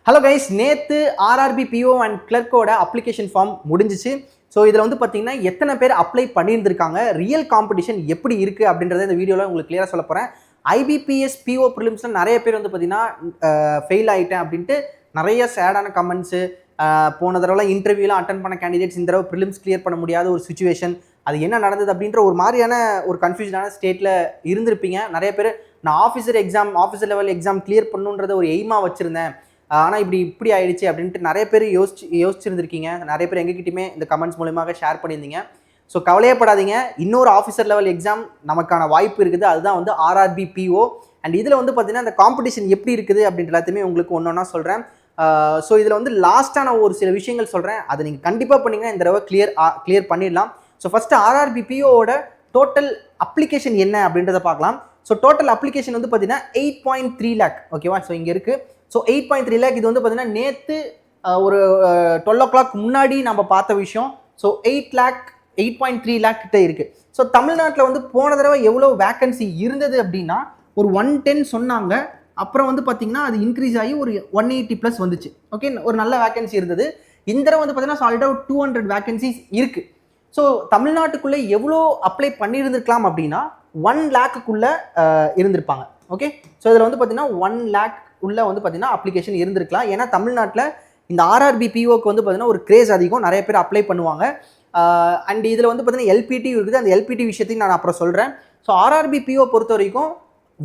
Hello guys, நேற்று RRB PO and கிளர்க்கோட application form முடிஞ்சிச்சு. ஸோ இதில் வந்து பார்த்தீங்கன்னா எத்தனை பேர் அப்ளை பண்ணியிருந்திருக்காங்க, ரியல் காம்படிஷன் எப்படி இருக்குது அப்படின்றத இந்த வீடியோவில் உங்களுக்கு கிளியராக சொல்ல போகிறேன். ஐபிபிஎஸ் பிஓ ப்ரிலிம்ஸில் நிறைய பேர் வந்து பார்த்தீங்கன்னா ஃபெயில் ஆகிட்டேன் அப்படின்ட்டு நிறைய சேடான கமெண்ட்ஸு, போன தடவைலாம் இன்டர்வியூலாம் அட்டன் பண்ண கேண்டிடேட்ஸ் இந்த தடவை ப்ரிலிம்ஸ் கிளியர் பண்ண முடியாத ஒரு சுச்சுவேஷன், அது என்ன நடந்தது அப்படின்ற ஒரு மாதிரியான ஒரு கன்ஃபியூஷனான ஸ்டேட்டில் இருந்திருப்பீங்க. நிறைய பேர் நான் ஆஃபீஸர் லெவல் எக்ஸாம் கிளியர் பண்ணுன்றத ஒரு எய்மாக வச்சுருந்தேன், ஆனால் இப்படி ஆயிடுச்சு அப்படின்ட்டு நிறைய பேர் யோசிச்சிருந்துருக்கீங்க. நிறைய பேர் எங்ககிட்டயுமே இந்த கமெண்ட்ஸ் மூலமாக ஷேர் பண்ணியிருந்தீங்க. ஸோ கவலையப்படாதீங்க, இன்னொரு ஆஃபீஸர் லெவல் எக்ஸாம் நமக்கான வாய்ப்பு இருக்குது. அதுதான் வந்து ஆர்ஆர்பி பிஓ. அண்ட் இதில் வந்து பார்த்தீங்கன்னா இந்த காம்படிஷன் எப்படி இருக்குது அப்படின்ற எல்லாத்தையுமே உங்களுக்கு ஒன்று சொல்கிறேன். ஸோ இதில் வந்து லாஸ்ட்டான ஒரு சில விஷயங்கள் சொல்கிறேன், அதை நீங்கள் கண்டிப்பாக பண்ணிங்கன்னா இந்த தடவை கிளியர் பண்ணிடலாம். ஸோ ஃபஸ்ட்டு ஆர்ஆர்பி பிஓவோட டோட்டல் அப்ளிகேஷன் என்ன அப்படின்றத பார்க்கலாம். ஸோ டோட்டல் அப்ளிகேஷன் வந்து பார்த்தீங்கன்னா 8.3 lakh. ஓகேவா? ஸோ இங்கே இருக்குது. ஸோ 8.3 lakh இது வந்து பார்த்தீங்கன்னா நேற்று ஒரு 12 o'clock முன்னாடி நம்ம பார்த்த விஷயம். ஸோ 8.3 lakh கிட்ட இருக்குது. ஸோ தமிழ்நாட்டில் வந்து போன தடவை எவ்வளோ வேக்கன்சி இருந்தது அப்படின்னா ஒரு 110 சொன்னாங்க. அப்புறம் வந்து பார்த்தீங்கன்னா அது இன்க்ரீஸ் ஆகி ஒரு 180+ வந்துச்சு. ஓகே, ஒரு நல்ல வேக்கன்சி இருந்தது. இந்த தடவை வந்து பார்த்தீங்கன்னா சாலிடாக 200 வேக்கன்சிஸ் இருக்குது. ஸோ தமிழ்நாட்டுக்குள்ளே எவ்வளோ அப்ளை பண்ணியிருந்துருக்கலாம் அப்படின்னா 1 lakhக்குள்ளே இருந்திருப்பாங்க. ஓகே, ஸோ இதில் வந்து பார்த்தீங்கன்னா 1 lakh உள்ள வந்து பார்த்தீங்கன்னா அப்ளிகேஷன் இருந்திருக்கலாம். ஏன்னா தமிழ்நாட்டில் இந்த ஆர்ஆர்பி பிஓக்கு வந்து பார்த்தீங்கன்னா ஒரு கிரேஸ் அதிகம், நிறைய பேர் அப்ளை பண்ணுவாங்க. அண்ட் இதில் வந்து பார்த்தீங்கன்னா எல்பிடி இருக்குது. அந்த எல்பிடி விஷயத்தையும் நான் அப்புறம் சொல்கிறேன். ஸோ ஆர்ஆர்பி பிஓ பொறுத்த வரைக்கும்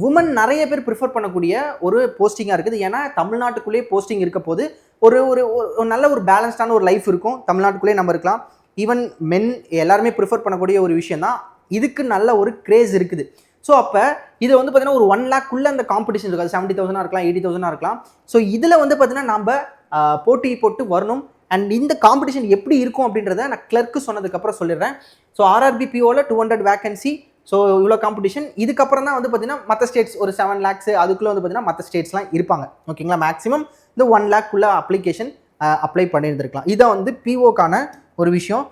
உமன் நிறைய பேர் ப்ரிஃபர் பண்ணக்கூடிய ஒரு போஸ்டிங்காக இருக்குது. ஏன்னா தமிழ்நாட்டுக்குள்ளேயே போஸ்டிங் இருக்க போது ஒரு ஒரு நல்ல ஒரு பேலன்ஸ்டான ஒரு லைஃப் இருக்கும். தமிழ்நாட்டுக்குள்ளேயே நம்ம இருக்கலாம். ஈவன் மென் எல்லாருமே ப்ரிஃபர் பண்ணக்கூடிய ஒரு விஷயம் தான். இதுக்கு நல்ல ஒரு கிரேஸ் இருக்குது. ஸோ அப்போ இது வந்து பார்த்தீங்கன்னா ஒரு 1 lakhக்குள்ளே அந்த காம்படிஷன் இருக்காது. 70,000 இருக்கலாம், 80,000 இருக்கலாம். ஸோ இதில் வந்து பார்த்தீங்கன்னா நம்ம போட்டி போட்டு வரணும். அண்ட் இந்த காம்படிஷன் எப்படி இருக்கும் அப்படின்றத நான் கிளர்க்கு சொன்னதுக்கப்புறம் சொல்லிடுறேன். ஸோ ஆர்ஆர்பி பிஓவில் 200 வேக்கன்சி. ஸோ இவ்வளோ காம்படிஷன். இதுக்கப்புறம் தான் வந்து பார்த்தீங்கன்னா மற்ற ஸ்டேட்ஸ் ஒரு 7 lakhs அதுக்குள்ளே வந்து பார்த்தீங்கன்னா மற்ற ஸ்டேட்ஸ்லாம் இருப்பாங்க. ஓகேங்களா? மேக்ஸிமம் இந்த 1 lakhக்குள்ளே அப்ளிகேஷன் அப்ளை பண்ணியிருந்திருக்கலாம். இதை வந்து பிஓக்கான ஒரு விஷயம்.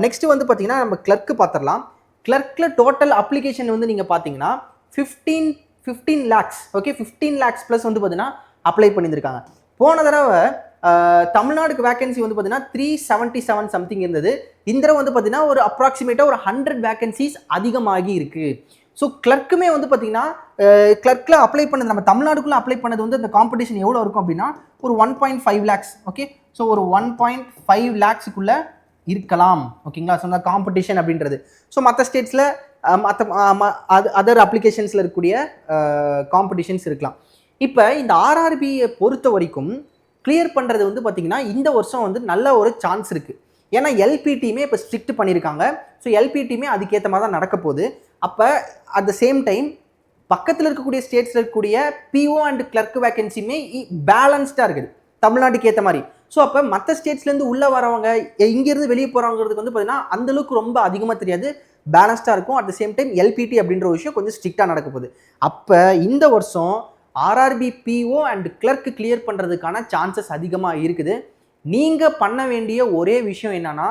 நெக்ஸ்ட்டு வந்து பார்த்தீங்கன்னா நம்ம கிளர்க்கு பார்த்துடலாம். கிளர்க்கில் டோட்டல் அப்ளிகேஷன் வந்து நீங்கள் பார்த்தீங்கன்னா 15 lakhs. ஓகே, 15 lakhs ப்ளஸ் வந்து பார்த்தீங்கன்னா அப்ளை பண்ணியிருக்காங்க. போன தடவை தமிழ்நாடுக்கு வேக்கன்சி வந்து பார்த்தீங்கன்னா 377 சம்திங் இருந்தது. இந்த தடவை வந்து பார்த்தீங்கன்னா ஒரு அப்ராக்சிமேட்டாக ஒரு 100 வேக்கன்சிஸ் அதிகமாகி இருக்குது. ஸோ கிளர்க்குமே வந்து பார்த்தீங்கன்னா கிளர்க்கில் அப்ளை பண்ணது, நம்ம தமிழ்நாடுக்குள்ளே அப்ளை பண்ணது வந்து அந்த காம்படிஷன் எவ்வளோ இருக்கும் அப்படின்னா ஒரு 1.5 lakhs. ஓகே, ஸோ ஒரு 1.5 lakhsக்குள்ளே இருக்கலாம். ஓகேங்களா? ஸோ அந்த காம்படிஷன் அப்படின்றது. ஸோ மற்ற ஸ்டேட்ஸில் அதர் அப்ளிகேஷன்ஸில் இருக்கக்கூடிய காம்படிஷன்ஸ் இருக்கலாம். இப்போ இந்த ஆர்ஆர்பியை பொறுத்த வரைக்கும் கிளியர் பண்ணுறது வந்து பார்த்திங்கன்னா இந்த வருஷம் வந்து நல்ல ஒரு சான்ஸ் இருக்குது. ஏன்னா எல்பிடியுமே இப்போ ஸ்ட்ரிக்ட் பண்ணியிருக்காங்க. ஸோ எல்பிடியுமே அதுக்கேற்ற மாதிரி தான் நடக்க போகுது. அப்போ அட் த சேம் டைம் பக்கத்தில் இருக்கக்கூடிய ஸ்டேட்ஸில் இருக்கக்கூடிய பிஓ அண்ட் கிளர்க் வேக்கன்சியுமே பேலன்ஸ்டாக இருக்குது தமிழ்நாட்டுக்கு ஏற்ற மாதிரி. ஸோ அப்போ மற்ற ஸ்டேட்ஸ்லேருந்து உள்ளே வரவங்க இங்கேருந்து வெளியே போகிறவங்கிறதுக்கு வந்து பார்த்தீங்கன்னா அந்தளவுக்கு ரொம்ப அதிகமாக தெரியாது, பேலன்ஸ்டாக இருக்கும். At the same time LPD அப்படின்ற ஒரு விஷயம் கொஞ்சம் ஸ்ட்ரிக்டாக நடக்க போகுது. அப்போ இந்த வருஷம் RRB PO and clerk clear பண்ணுறதுக்கான சான்சஸ் அதிகமாக இருக்குது. நீங்கள் பண்ண வேண்டிய ஒரே விஷயம் என்னன்னா,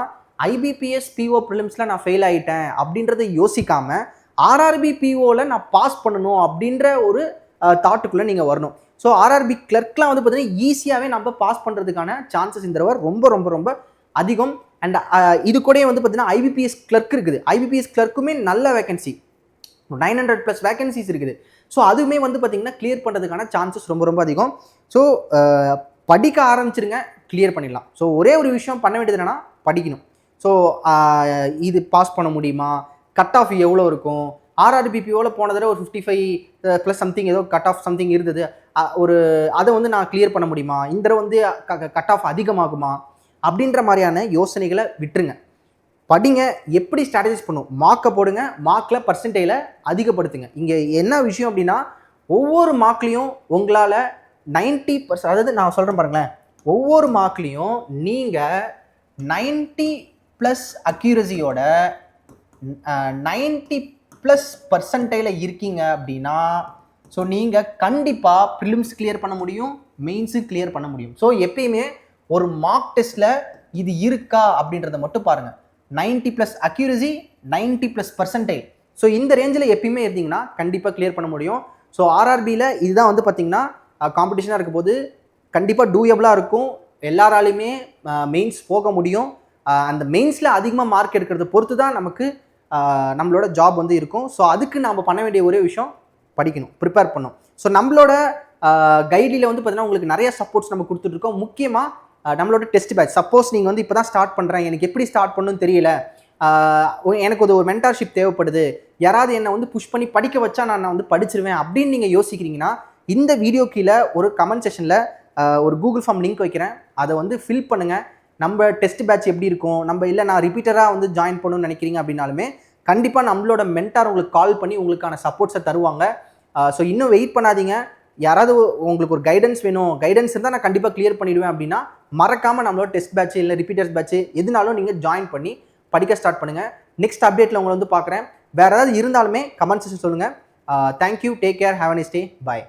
ஐபிபிஎஸ் பிஓ ப்ரிலிம்ஸில் நான் ஃபெயில் ஆகிட்டேன் அப்படின்றத யோசிக்காமல் ஆர்ஆர்பி பிஓவில் நான் பாஸ் பண்ணணும் அப்படின்ற ஒரு தாட்டுக்குள்ளே நீங்கள் வரணும். ஸோ ஆர்ஆர்பி கிளர்க்லாம் வந்து பார்த்தீங்கன்னா ஈஸியாகவே நம்ம பாஸ் பண்ணுறதுக்கான சான்சஸ் இந்த தடவை ரொம்ப ரொம்ப ரொம்ப அதிகம். அண்ட் இது கூட வந்து பார்த்தீங்கன்னா ஐபிபிஎஸ் கிளர்க் இருக்குது. ஐபிபிஎஸ் கிளர்க்குமே நல்ல வேகன்சி 900+ வேகன்சிஸ் இருக்குது. ஸோ அதுவுமே வந்து பார்த்தீங்கன்னா கிளியர் பண்ணுறதுக்கான சான்சஸ் ரொம்ப ரொம்ப அதிகம். ஸோ படிக்க ஆரம்பிச்சிருங்க, கிளியர் பண்ணிடலாம். ஸோ ஒரே ஒரு விஷயம் பண்ண வேண்டியது என்னென்னா படிக்கணும். ஸோ இது பாஸ் பண்ண முடியுமா, கட் ஆஃப் எவ்வளோ இருக்கும், ஆர்ஆர்பி பிஓவில் போன தடவை ஒரு 55+ சம்திங் ஏதோ கட் ஆஃப் சம்திங் இருந்தது, அதை வந்து நான் கிளியர் பண்ண முடியுமா, இந்த தடவை வந்து கட் ஆஃப் அதிகமாகுமா அப்படின்ற மாதிரியான யோசனைகளை விட்டுருங்க. படிங்க, எப்படி ஸ்ட்ராட்டஜைஸ் பண்ணும், மார்க்கை போடுங்க, மார்க்கில் பர்சன்டேஜில் அதிகப்படுத்துங்க. இங்கே என்ன விஷயம் அப்படின்னா ஒவ்வொரு மார்க்லேயும் உங்களால் 90%, அதாவது நான் சொல்கிறேன் பாருங்களேன், ஒவ்வொரு மார்க்லேயும் நீங்கள் 90+ அக்யூரசியோட 90+% இருக்கீங்க அப்படின்னா ஸோ நீங்கள் கண்டிப்பாக ப்ரிலிம்ஸ் கிளியர் பண்ண முடியும், மெயின்ஸு கிளியர் பண்ண முடியும். ஸோ எப்பயுமே ஒரு மார்க் டெஸ்ட்டில் இது இருக்கா அப்படின்றத மட்டும் பாருங்கள். 90+ அக்யூரசி, 90+%. ஸோ இந்த ரேஞ்சில் எப்பயுமே இருந்தீங்கன்னா கண்டிப்பாக கிளியர் பண்ண முடியும். ஸோ ஆர்ஆர்பியில் இதுதான் வந்து பார்த்தீங்கன்னா காம்படிஷனாக இருக்க போது கண்டிப்பாக டூயபிளாக இருக்கும். எல்லாராலையுமே மெயின்ஸ் போக முடியும். அந்த மெயின்ஸில் அதிகமாக மார்க் எடுக்கிறத பொறுத்து தான் நமக்கு நம்மளோட ஜாப் வந்து இருக்கும். ஸோ அதுக்கு நம்ம பண்ண வேண்டிய ஒரே விஷயம் படிக்கணும், ப்ரிப்பேர் பண்ணணும். ஸோ நம்மளோட கைடில் வந்து பார்த்தீங்கன்னா உங்களுக்கு நிறைய சப்போர்ட்ஸ் நம்ம கொடுத்துட்ருக்கோம். முக்கியமாக நம்மளோட டெஸ்ட் பேட்ச். சப்போஸ் நீங்கள் வந்து இப்போ தான் ஸ்டார்ட் பண்ணுறேன், எனக்கு எப்படி ஸ்டார்ட் பண்ணணும்னு தெரியல, எனக்கு ஒரு மென்டார்ஷிப் தேவைப்படுது, யாராவது என்னை வந்து புஷ் பண்ணி படிக்க வச்சா நான் வந்து படிச்சிருவேன் அப்படின்னு நீங்கள் யோசிக்கிறீங்கன்னா, இந்த வீடியோ கீழே ஒரு கமெண்ட் செஷனில் ஒரு கூகுள் ஃபார்ம் லிங்க் வைக்கிறேன். அதை வந்து ஃபில் பண்ணுங்கள். நம்ம டெஸ்ட் பேட்ச் எப்படி இருக்கும், நம்ம இல்லை நான் ரிப்பீட்டராக வந்து ஜாயின் பண்ணணும்னு நினைக்கிறீங்க அப்படின்னாலுமே கண்டிப்பாக நம்மளோட மென்டார் உங்களுக்கு கால் பண்ணி உங்களுக்கான சப்போர்ட்ஸை தருவாங்க. ஸோ இன்னும் வெயிட் பண்ணாதீங்க. யாராவது உங்களுக்கு ஒரு கைடன்ஸ் வேணும், கைடன்ஸ் இருந்தால் நான் கண்டிப்பாக கிளியர் பண்ணிடுவேன் அப்படின்னா மறக்காமல் நம்மளோட டெஸ்ட் பேட்ச் இல்லை ரிப்பீட்டர்ஸ் பேட்ச் எதுனாலும் நீங்கள் ஜாயின் பண்ணி படிக்க ஸ்டார்ட் பண்ணுங்கள். நெக்ஸ்ட் அப்டேட்டில் உங்களை வந்து பார்க்குறேன். வேறு ஏதாவது இருந்தாலுமே கமெண்ட் செக்ஷன் சொல்லுங்கள். Thank you, take care, have a nice day, bye.